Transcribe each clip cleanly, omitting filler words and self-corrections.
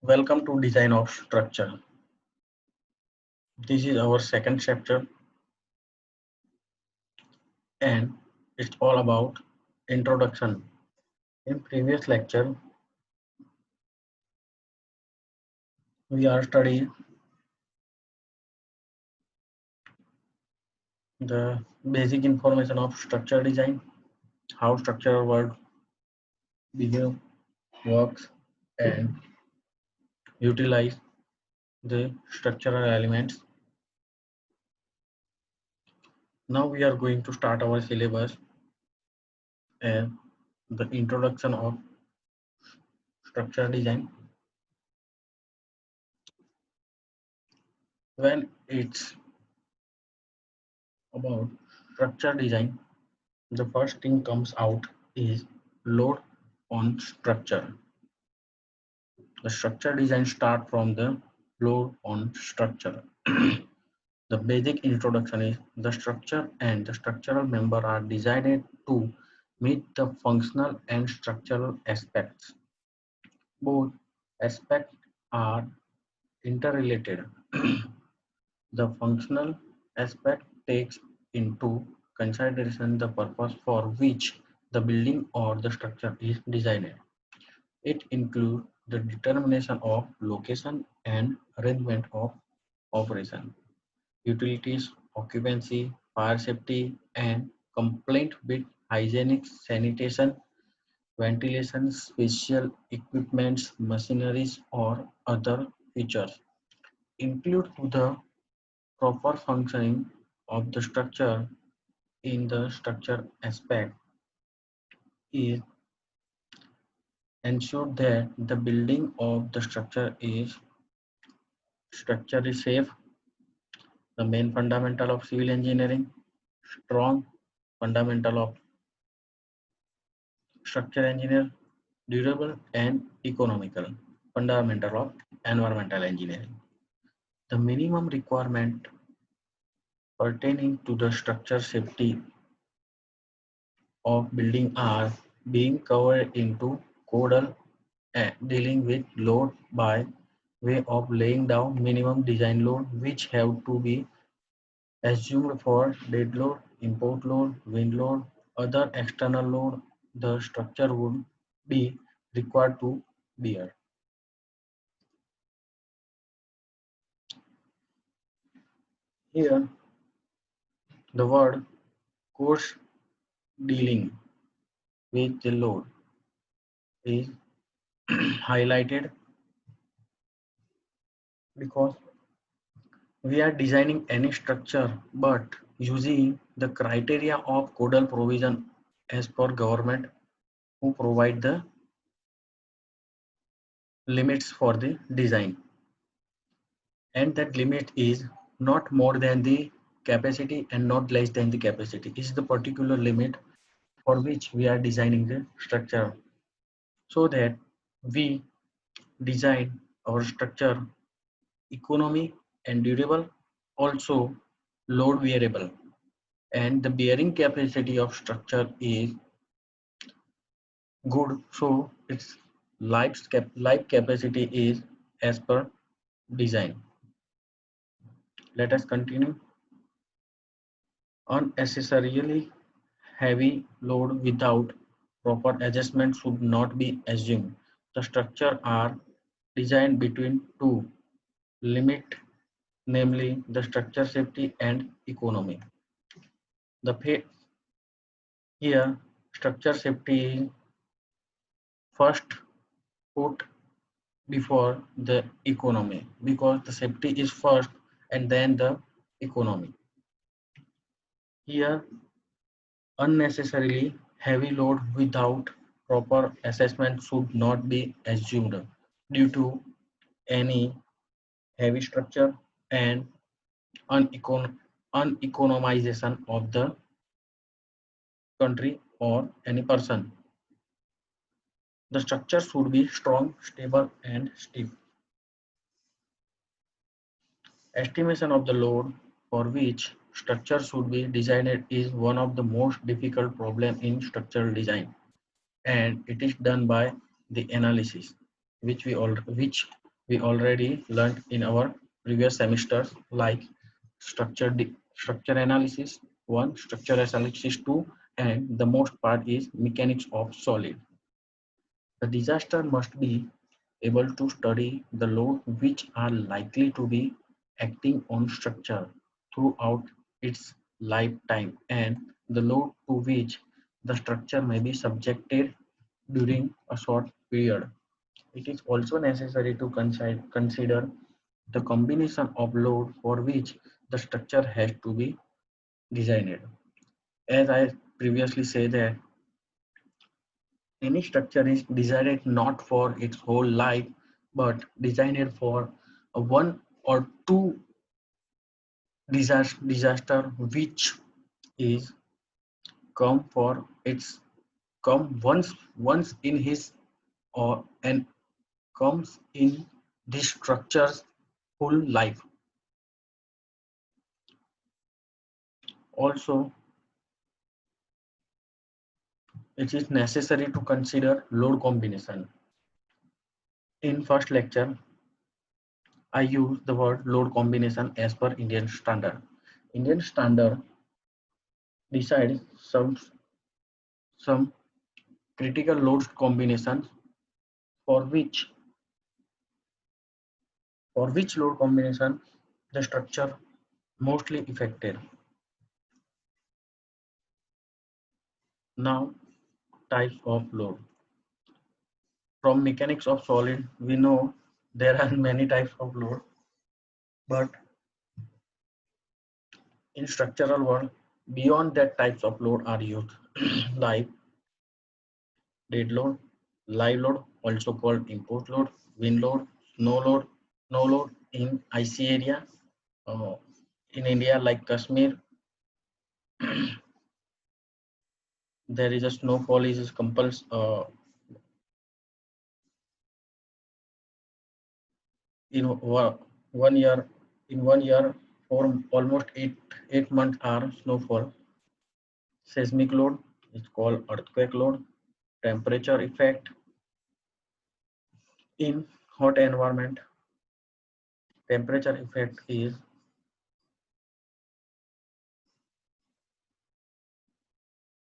Welcome to Design of Structure. This is our second chapter and it's all about introduction. In previous lecture, we are studying the basic information of structure design, how structural world behave, works, and utilize the structural elements. Now we are going to start our syllabus and the introduction of structure design. When it's about structure design, the first thing comes out is load on structure. The structure design start from the load on structure. The basic introduction is the structure and the structural member are designed to meet the functional and structural aspects. Both aspects are interrelated. The functional aspect takes into consideration the purpose for which the building or the structure is designed. It includes the determination of location and arrangement of operation, utilities, occupancy, fire safety, and compliant with hygienic sanitation, ventilation, special equipments, machineries, or other features. Include to the proper functioning of the structure in the structure aspect is ensure that the building of the structure is safe, the main fundamental of civil engineering, strong fundamental of structure engineer, durable and economical fundamental of environmental engineering. The minimum requirement pertaining to the structure safety of building are being covered into codal dealing with load by way of laying down minimum design load which have to be assumed for dead load, import load, wind load, other external load the structure would be required to bear. Here, the word course dealing with the load is highlighted because we are designing any structure but using the criteria of codal provision as per government who provide the limits for the design, and that limit is not more than the capacity and not less than the capacity is the particular limit for which we are designing the structure so that we design our structure economy and durable, also load variable, and the bearing capacity of structure is good, so its life capacity is as per design. Let us continue. Unnecessarily heavy load without proper adjustment should not be assumed. The structure are designed between two limit, namely the structure safety and economy. Here structure safety is first put before the economy because the safety is first and then the economy. Here unnecessarily heavy load without proper assessment should not be assumed due to any heavy structure and uneconomization of the country or any person. The structure should be strong, stable, and stiff. Estimation of the load for which structure should be designed is one of the most difficult problems in structural design, and it is done by the analysis, which we already learned in our previous semesters, like structure analysis 1, structure analysis 2, and the most part is mechanics of solid. The disaster must be able to study the load which are likely to be acting on structure throughout its lifetime and the load to which the structure may be subjected during a short period. It is also necessary to consider the combination of load for which the structure has to be designed. As I previously said that any structure is designed not for its whole life but designed for a one or two disaster which is come for its come once in his or and comes in this structure's whole life. Also, it is necessary to consider load combination. In first lecture, I use the word load combination as per Indian standard. Indian standard decides some critical load combinations for which load combination the structure mostly affected. Now, types of load. From mechanics of solid, we know there are many types of load, but in structural world, beyond that types of load are used, like dead load, live load, also called imposed load, wind load, snow load in icy area. Uh, in India, like Kashmir, there is a snowfall is compulsory in 1 year. In 1 year, for almost 8 months are snowfall. Seismic load is called earthquake load. Temperature effect in hot environment. Temperature effect is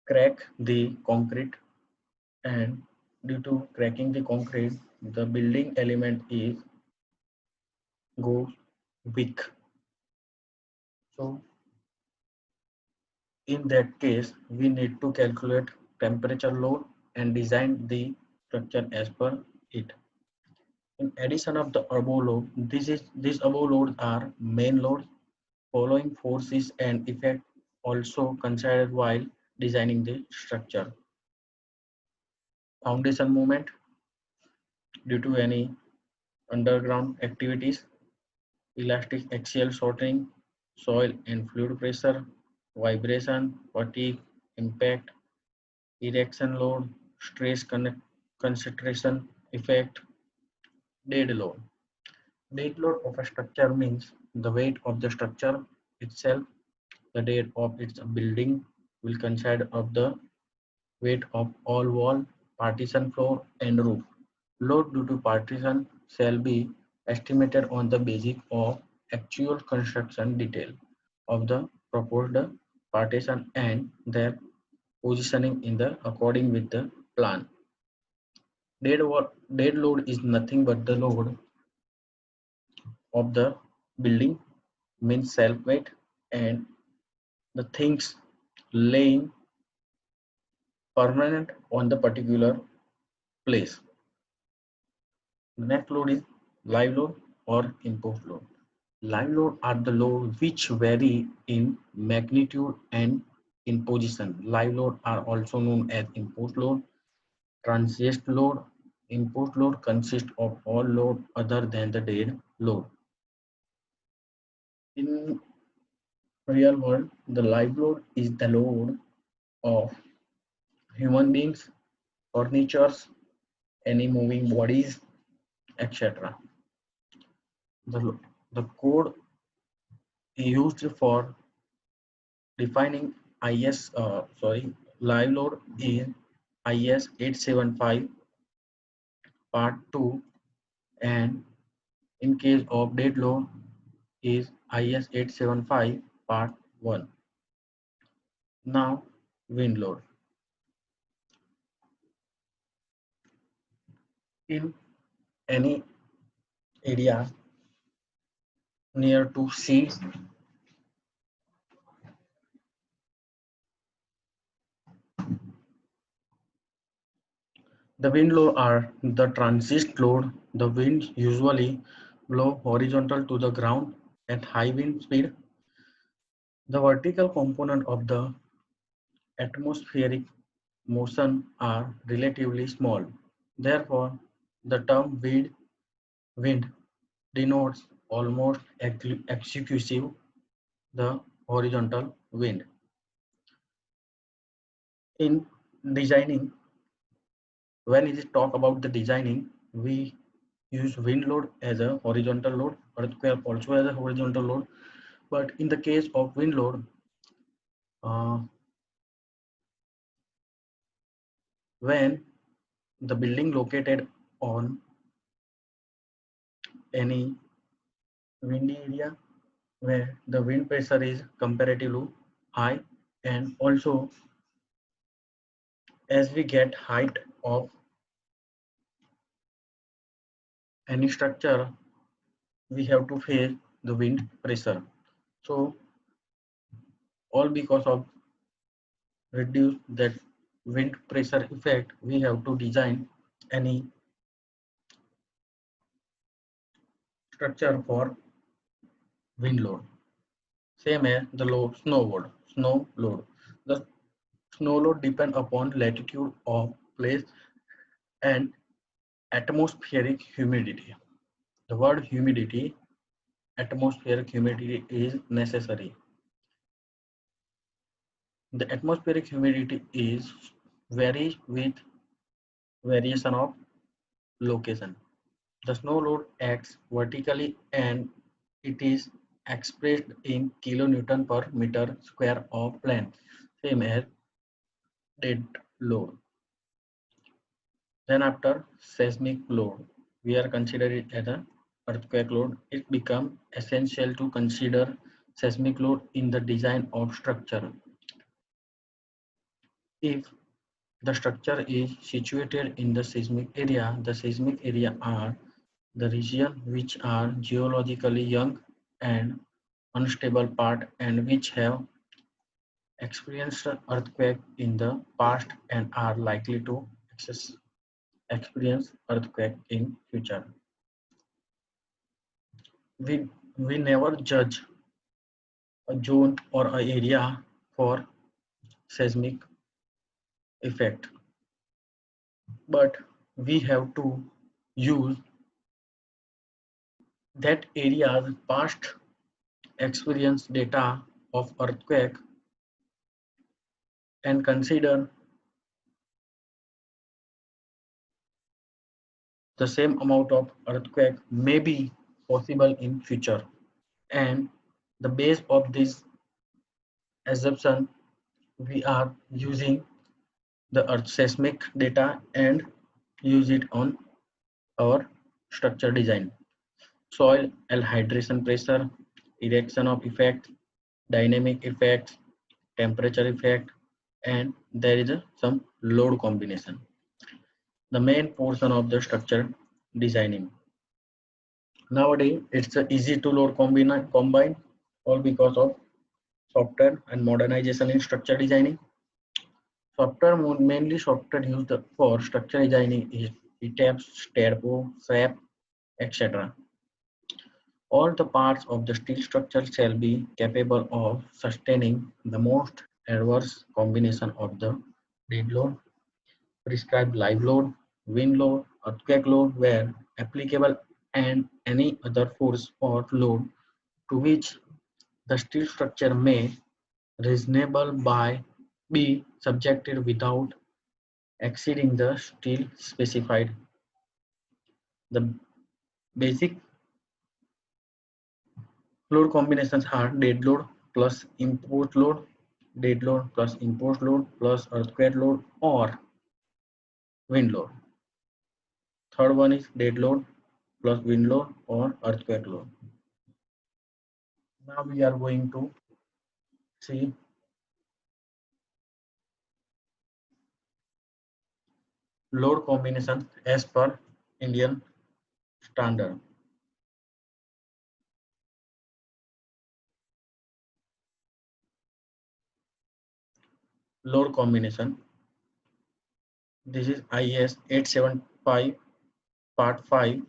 crack the concrete, and due to cracking the concrete, the building element is goes weak. So in that case, we need to calculate temperature load and design the structure as per it. In addition of the above load, these above loads are main loads. Following forces and effect also considered while designing the structure. Foundation movement due to any underground activities, elastic axial shortening, soil and fluid pressure, vibration, fatigue, impact, erection load, stress concentration effect, dead load. Dead load of a structure means the weight of the structure itself, the dead of its building will consist of the weight of all wall, partition floor and roof. Load due to partition shall be estimated on the basis of actual construction detail of the proposed partition and their positioning in the according with the plan. Dead load is nothing but the load of the building, means self weight, and the things laying permanent on the particular place. The next load is live load or imposed load. Live load are the load which vary in magnitude and in position. Live load are also known as imposed load. Transient load. Imposed load consists of all load other than the dead load. In real world, the live load is the load of human beings, furnitures, any moving bodies, etc. The code used for defining live load is IS 875 part 2 and in case of dead load is IS 875 part 1. Now wind load. In any area near to sea, the wind load are the transit load. The winds usually blow horizontal to the ground at high wind speed. The vertical component of the atmospheric motion are relatively small. Therefore, the term wind denotes almost exclusive the horizontal wind. In designing, when it is talk about the designing, we use wind load as a horizontal load, earthquake also as a horizontal load. But in the case of wind load, uh, when the building located on any windy area where the wind pressure is comparatively high, and also as we get height of any structure, we have to face the wind pressure. So all because of reduce that wind pressure effect, we have to design any structure for wind load. Same as the load snow load. Snow load. The snow load depend upon latitude of place and atmospheric humidity. The word humidity, atmospheric humidity is necessary. The atmospheric humidity is varies with variation of location. The snow load acts vertically and it is expressed in kilonewton per meter square of land, same as dead load. Then after seismic load, we are considering it as an earthquake load. It becomes essential to consider seismic load in the design of structure. If the structure is situated in the seismic area are the region which are geologically young and unstable part and which have experienced earthquake in the past and are likely to experience earthquake in future. We never judge a zone or an area for seismic effect, but we have to use that area's past experience data of earthquake and consider the same amount of earthquake may be possible in future. And the base of this assumption, we are using the earth seismic data and use it on our structure design. Soil and hydration pressure, erection of effect, dynamic effects, temperature effect, and there is some load combination. The main portion of the structure designing. Nowadays, it's easy to load combine all because of software and modernization in structure designing. Software mainly software used for structure designing is ETABS, TERPO, SAP, etc. All the parts of the steel structure shall be capable of sustaining the most adverse combination of the dead load, prescribed live load, wind load, earthquake load where applicable, and any other force or load to which the steel structure may reasonable by be subjected without exceeding the steel specified. The basic load combinations are dead load plus import load, dead load plus import load plus earthquake load or wind load. Third one is dead load plus wind load or earthquake load. Now we are going to see load combination as per Indian standard. Load combination. This is IS 875 part 5.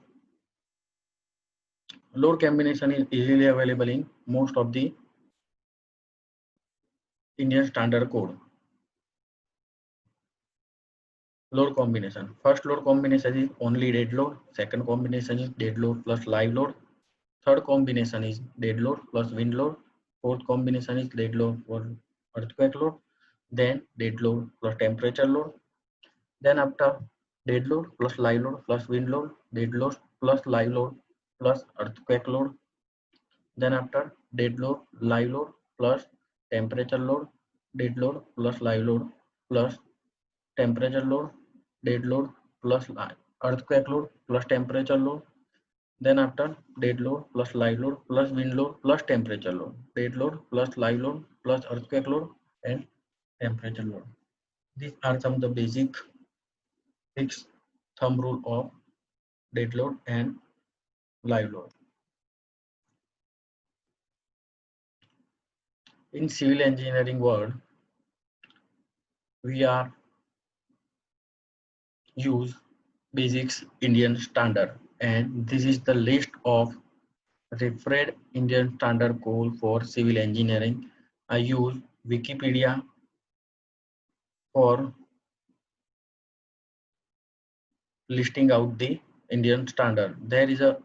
Load combination is easily available in most of the Indian standard code. Load combination. First load combination is only dead load. Second combination is dead load plus live load. Third combination is dead load plus wind load. Fourth combination is dead load for earthquake load. Then dead load plus temperature load. Then after dead load plus live load plus wind load, dead load plus live load plus earthquake load. Then after dead load, live load plus temperature load, dead load plus live load plus temperature load, dead load plus earthquake load plus temperature load. Then after dead load plus live load plus wind load plus temperature load, dead load plus live load plus earthquake load and temperature load. These are some of the basic fixed thumb rule of dead load and live load. In civil engineering world, we are use basics Indian standard, and this is the list of referred Indian standard code for civil engineering. I use Wikipedia for listing out the Indian standard. There is a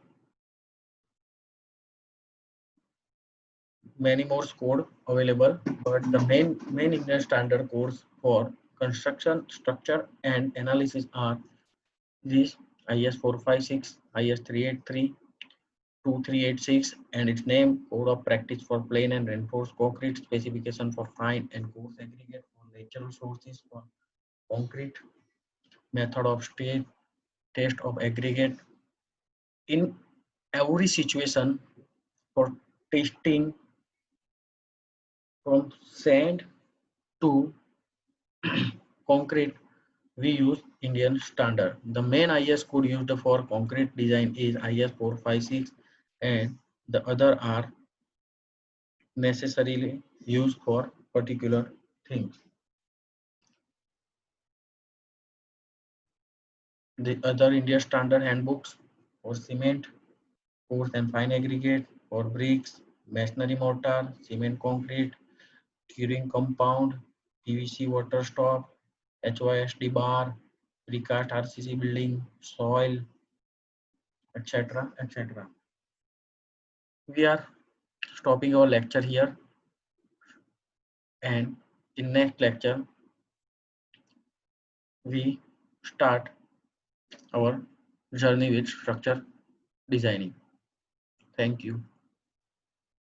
many more code available, but the main Indian standard codes for construction, structure, and analysis are these: IS 456, IS 383, 2386, and its name Code of Practice for Plain and Reinforced Concrete, specification for fine and coarse aggregate for natural sources for concrete, method of stage test of aggregate in every situation for testing from sand to concrete. We use Indian standard. The main IS code used for concrete design is IS 456, and the other are necessarily used for particular things. The other India standard handbooks for cement, coarse and fine aggregate, for bricks, masonry mortar, cement concrete, curing compound, PVC water stop, HYSD bar, precast RCC building, soil, etc. etc. We are stopping our lecture here, and in next lecture we start our journey with structure designing. Thank you.